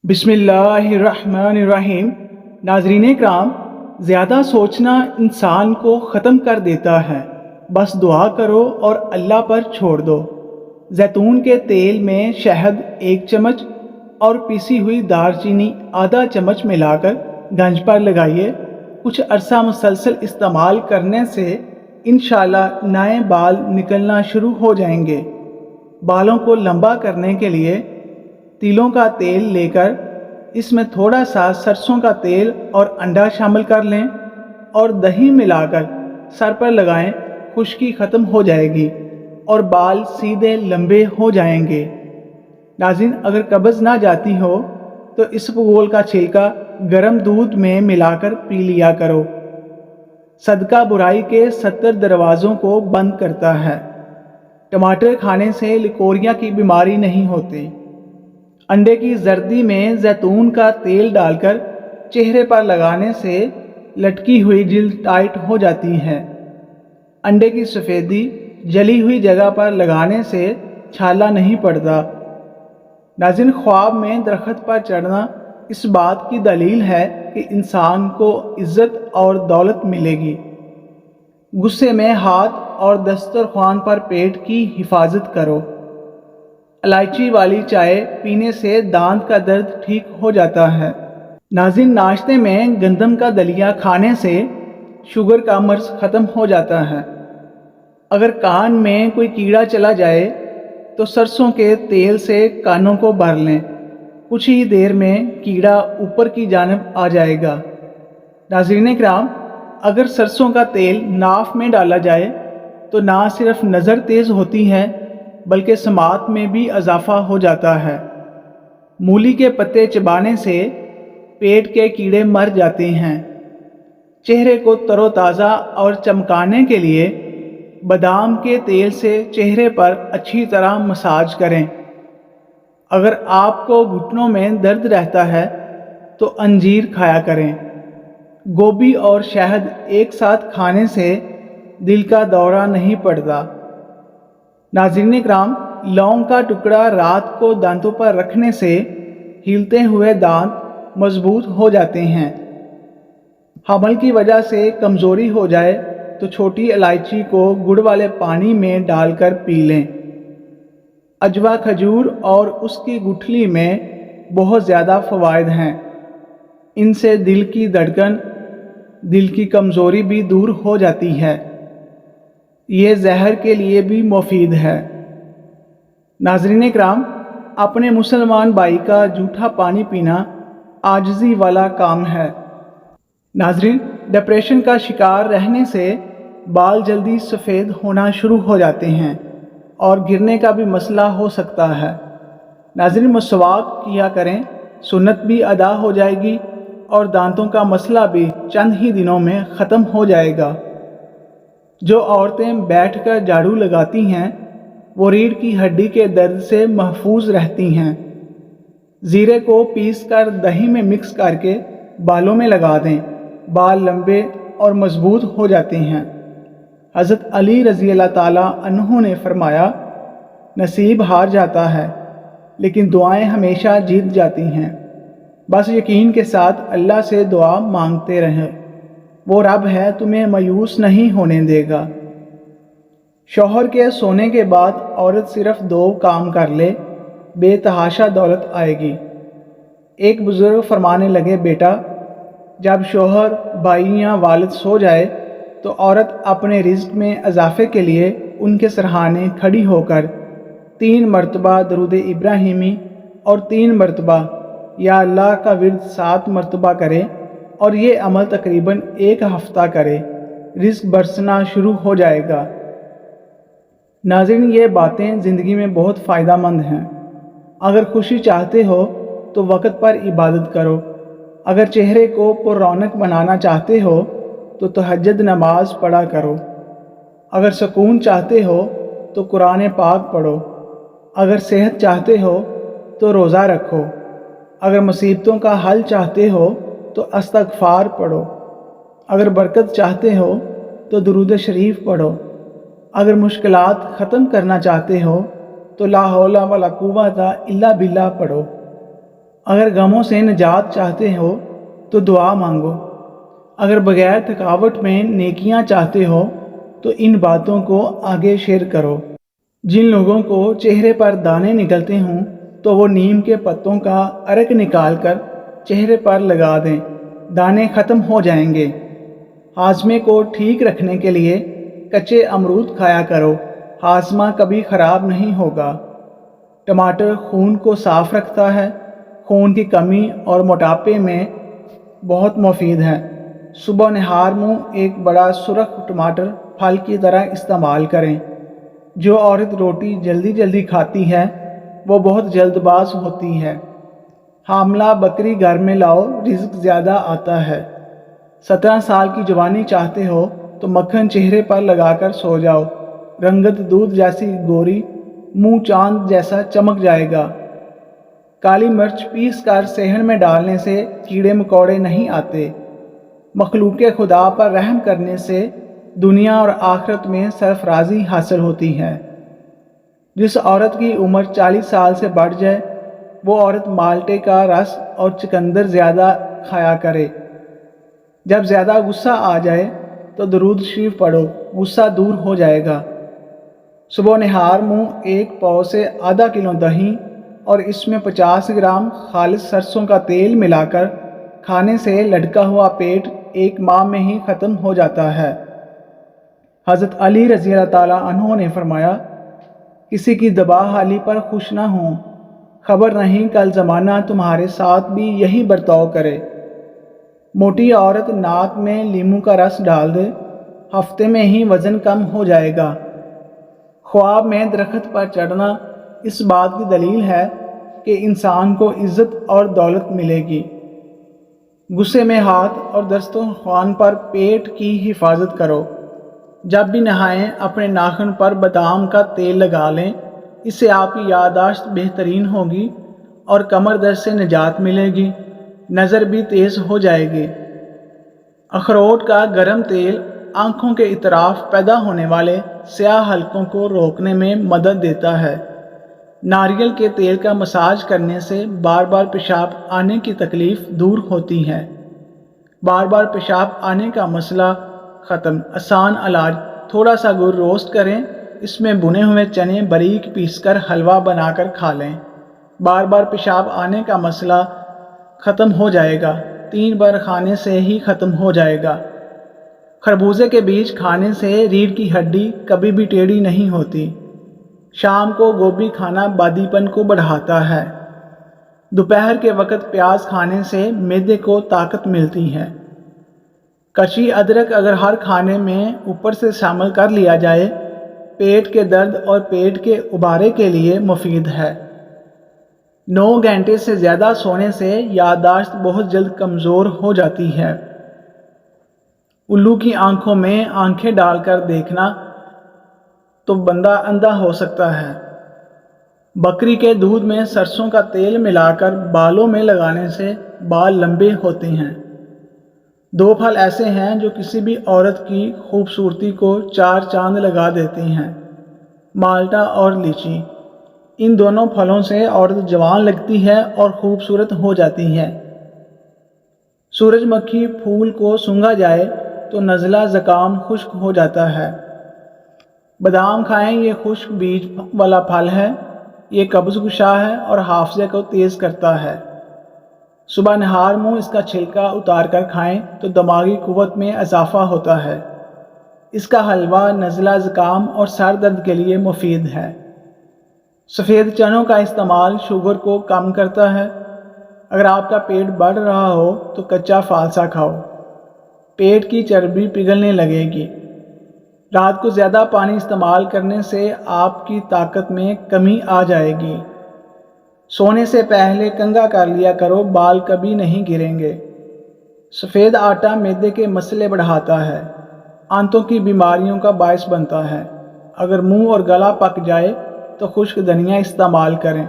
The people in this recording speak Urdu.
بسم اللہ الرحمن الرحیم۔ ناظرین کرام، زیادہ سوچنا انسان کو ختم کر دیتا ہے، بس دعا کرو اور اللہ پر چھوڑ دو۔ زیتون کے تیل میں شہد 1 چمچ اور پیسی ہوئی دار چینی آدھا چمچ ملا کر گنج پر لگائیے۔ کچھ عرصہ مسلسل استعمال کرنے سے انشاءاللہ نئے بال نکلنا شروع ہو جائیں گے۔ بالوں کو لمبا کرنے کے لیے تیلوں کا تیل لے کر اس میں تھوڑا سا سرسوں کا تیل اور انڈا شامل کر لیں اور دہی ملا کر سر پر لگائیں۔ خشکی ختم ہو جائے گی اور بال سیدھے لمبے ہو جائیں گے۔ ناظرین، اگر قبض نہ جاتی ہو تو اسبگول کا چھلکا گرم دودھ میں ملا کر پی لیا کرو۔ صدقہ برائی کے 70 دروازوں کو بند کرتا ہے۔ ٹماٹر کھانے سے لیکوریا کی بیماری نہیں ہوتی۔ انڈے کی زردی میں زیتون کا تیل ڈال کر چہرے پر لگانے سے لٹکی ہوئی جلد ٹائٹ ہو جاتی ہے۔ انڈے کی سفیدی جلی ہوئی جگہ پر لگانے سے چھالا نہیں پڑتا۔ ناظرین، خواب میں درخت پر چڑھنا اس بات کی دلیل ہے کہ انسان کو عزت اور دولت ملے گی۔ غصے میں ہاتھ اور دسترخوان پر پیٹ کی حفاظت کرو۔ الائچی والی چائے پینے سے دانت کا درد ٹھیک ہو جاتا ہے۔ ناظرین، ناشتے میں گندم کا دلیا کھانے سے شوگر کا مرض ختم ہو جاتا ہے۔ اگر کان میں کوئی کیڑا چلا جائے تو سرسوں کے تیل سے کانوں کو بھر لیں۔ کچھ ہی دیر میں کیڑا اوپر کی جانب آ جائے گا۔ ناظرین کرام، اگر سرسوں کا تیل ناف میں ڈالا جائے تو نہ صرف نظر تیز ہوتی ہے بلکہ سماعت میں بھی اضافہ ہو جاتا ہے۔ مولی کے پتے چبانے سے پیٹ کے کیڑے مر جاتے ہیں۔ چہرے کو تر و تازہ اور چمکانے کے لیے بادام کے تیل سے چہرے پر اچھی طرح مساج کریں۔ اگر آپ کو گھٹنوں میں درد رہتا ہے تو انجیر کھایا کریں۔ گوبھی اور شہد ایک ساتھ کھانے سے دل کا دورہ نہیں پڑتا۔ ناظرین کرام، لونگ کا ٹکڑا رات کو دانتوں پر رکھنے سے ہلتے ہوئے دانت مضبوط ہو جاتے ہیں۔ حمل کی وجہ سے کمزوری ہو جائے تو چھوٹی الائچی کو گڑ والے پانی میں ڈال کر پی لیں۔ عجوا کھجور اور اس کی گٹھلی میں بہت زیادہ فوائد ہیں۔ ان سے دل کی دھڑکن، دل کی کمزوری بھی دور ہو جاتی ہے۔ یہ زہر کے لیے بھی مفید ہے۔ ناظرین کرام، اپنے مسلمان بھائی کا جھوٹا پانی پینا عاجزی والا کام ہے۔ ناظرین، ڈپریشن کا شکار رہنے سے بال جلدی سفید ہونا شروع ہو جاتے ہیں اور گرنے کا بھی مسئلہ ہو سکتا ہے۔ ناظرین، مسواک کیا کریں، سنت بھی ادا ہو جائے گی اور دانتوں کا مسئلہ بھی چند ہی دنوں میں ختم ہو جائے گا۔ جو عورتیں بیٹھ کر جھاڑو لگاتی ہیں وہ ریڑھ کی ہڈی کے درد سے محفوظ رہتی ہیں۔ زیرے کو پیس کر دہی میں مکس کر کے بالوں میں لگا دیں، بال لمبے اور مضبوط ہو جاتے ہیں۔ حضرت علی رضی اللہ تعالیٰ عنہ نے فرمایا، نصیب ہار جاتا ہے لیکن دعائیں ہمیشہ جیت جاتی ہیں۔ بس یقین کے ساتھ اللہ سے دعا مانگتے رہیں، وہ رب ہے، تمہیں مایوس نہیں ہونے دے گا۔ شوہر کے سونے کے بعد عورت صرف 2 کام کر لے، بے تحاشا دولت آئے گی۔ ایک بزرگ فرمانے لگے، بیٹا، جب شوہر، بھائی یا والد سو جائے تو عورت اپنے رزق میں اضافے کے لیے ان کے سرہانے کھڑی ہو کر 3 مرتبہ درود ابراہیمی اور 3 مرتبہ یا اللہ کا ورد 7 مرتبہ کرے اور یہ عمل تقریباً 1 ہفتہ کرے، رزق برسنا شروع ہو جائے گا۔ ناظرین، یہ باتیں زندگی میں بہت فائدہ مند ہیں۔ اگر خوشی چاہتے ہو تو وقت پر عبادت کرو۔ اگر چہرے کو پر رونق بنانا چاہتے ہو تو تہجد نماز پڑھا کرو۔ اگر سکون چاہتے ہو تو قرآن پاک پڑھو۔ اگر صحت چاہتے ہو تو روزہ رکھو۔ اگر مصیبتوں کا حل چاہتے ہو تو استغفار پڑھو۔ اگر برکت چاہتے ہو تو درود شریف پڑھو۔ اگر مشکلات ختم کرنا چاہتے ہو تو لا حول ولا قوت الا باللہ پڑھو۔ اگر غموں سے نجات چاہتے ہو تو دعا مانگو، اگر بغیر تھکاوٹ میں نیکیاں چاہتے ہو تو ان باتوں کو آگے شیئر کرو۔ جن لوگوں کو چہرے پر دانے نکلتے ہوں تو وہ نیم کے پتوں کا عرق نکال کر چہرے پر لگا دیں، دانے ختم ہو جائیں گے۔ ہاضمے کو ٹھیک رکھنے کے لیے کچے امرود کھایا کرو، ہاضمہ کبھی خراب نہیں ہوگا۔ ٹماٹر خون کو صاف رکھتا ہے، خون کی کمی اور موٹاپے میں بہت مفید ہے۔ صبح نہار منہ ایک بڑا سرخ ٹماٹر پھل کی طرح استعمال کریں۔ جو عورت روٹی جلدی جلدی کھاتی ہے وہ بہت جلد باز ہوتی ہے۔ حاملہ بکری گھر میں لاؤ، رزق زیادہ آتا ہے۔ 17 سال کی جوانی چاہتے ہو تو مکھن چہرے پر لگا کر سو جاؤ، رنگت دودھ جیسی گوری، منہ چاند جیسا چمک جائے گا۔ کالی مرچ پیس کر صحن میں ڈالنے سے کیڑے مکوڑے نہیں آتے۔ مخلوق خدا پر رحم کرنے سے دنیا اور آخرت میں سرفرازی حاصل ہوتی ہے۔ جس عورت کی عمر 40 سال سے بڑھ جائے وہ عورت مالٹے کا رس اور چقندر زیادہ کھایا کرے۔ جب زیادہ غصہ آ جائے تو درود شریف پڑھو، غصہ دور ہو جائے گا۔ صبح نہار منہ ایک پاؤ سے آدھا کلو دہی اور اس میں 50 گرام خالص سرسوں کا تیل ملا کر کھانے سے لٹکا ہوا پیٹ 1 ماہ میں ہی ختم ہو جاتا ہے۔ حضرت علی رضی اللہ تعالیٰ عنہ نے فرمایا، کسی کی دبا حالی پر خوش نہ ہوں، خبر نہیں کل زمانہ تمہارے ساتھ بھی یہی برتاؤ کرے۔ موٹی عورت ناک میں لیموں کا رس ڈال دے، ہفتے میں ہی وزن کم ہو جائے گا۔ خواب میں درخت پر چڑھنا اس بات کی دلیل ہے کہ انسان کو عزت اور دولت ملے گی۔ غصے میں ہاتھ اور دسترخوان پر پیٹ کی حفاظت کرو۔ جب بھی نہائیں اپنے ناخن پر بادام کا تیل لگا لیں، اس سے آپ کی یادداشت بہترین ہوگی اور کمر درد سے نجات ملے گی، نظر بھی تیز ہو جائے گی۔ اخروٹ کا گرم تیل آنکھوں کے اطراف پیدا ہونے والے سیاہ حلقوں کو روکنے میں مدد دیتا ہے۔ ناریل کے تیل کا مساج کرنے سے بار بار پیشاب آنے کی تکلیف دور ہوتی ہے۔ بار بار پیشاب آنے کا مسئلہ ختم، آسان علاج۔ تھوڑا سا گڑ روسٹ کریں، اس میں بھنے ہوئے چنے باریک پیس کر حلوہ بنا کر کھا لیں، بار بار پیشاب آنے کا مسئلہ ختم ہو جائے گا، 3 بار کھانے سے ہی ختم ہو جائے گا۔ خربوزے کے بیج کھانے سے ریڑھ کی ہڈی کبھی بھی ٹیڑھی نہیں ہوتی۔ شام کو گوبھی کھانا بادی پن کو بڑھاتا ہے۔ دوپہر کے وقت پیاز کھانے سے معدے کو طاقت ملتی ہے۔ کچی ادرک اگر ہر کھانے میں اوپر سے شامل کر لیا جائے، پیٹ کے درد اور پیٹ کے ابارے کے لیے مفید ہے۔ 9 گھنٹے سے زیادہ سونے سے یادداشت بہت جلد کمزور ہو جاتی ہے۔ الو کی آنکھوں میں آنکھیں ڈال کر دیکھنا تو بندہ اندھا ہو سکتا ہے۔ بکری کے دودھ میں سرسوں کا تیل ملا کر بالوں میں لگانے سے بال لمبے ہوتے ہیں۔ 2 پھل ایسے ہیں جو کسی بھی عورت کی خوبصورتی کو 4 چاند لگا دیتے ہیں، مالٹا اور لیچی۔ ان دونوں پھلوں سے عورت جوان لگتی ہے اور خوبصورت ہو جاتی ہے۔ سورج مکھی پھول کو سونگھا جائے تو نزلہ زکام خشک ہو جاتا ہے۔ بادام کھائیں، یہ خشک بیج والا پھل ہے، یہ قبض کشا ہے اور حافظے کو تیز کرتا ہے۔ صبح نہار منہ اس کا چھلکا اتار کر کھائیں تو دماغی قوت میں اضافہ ہوتا ہے۔ اس کا حلوہ نزلہ زکام اور سر درد کے لیے مفید ہے۔ سفید چنوں کا استعمال شوگر کو کم کرتا ہے۔ اگر آپ کا پیٹ بڑھ رہا ہو تو کچا فالسا کھاؤ، پیٹ کی چربی پگھلنے لگے گی۔ رات کو زیادہ پانی استعمال کرنے سے آپ کی طاقت میں کمی آ جائے گی۔ سونے سے پہلے کنگھا کر لیا کرو، بال کبھی نہیں گریں گے۔ سفید آٹا معدے کے مسئلے بڑھاتا ہے، آنتوں کی بیماریوں کا باعث بنتا ہے۔ اگر منہ اور گلا پک جائے تو خشک دھنیا استعمال کریں۔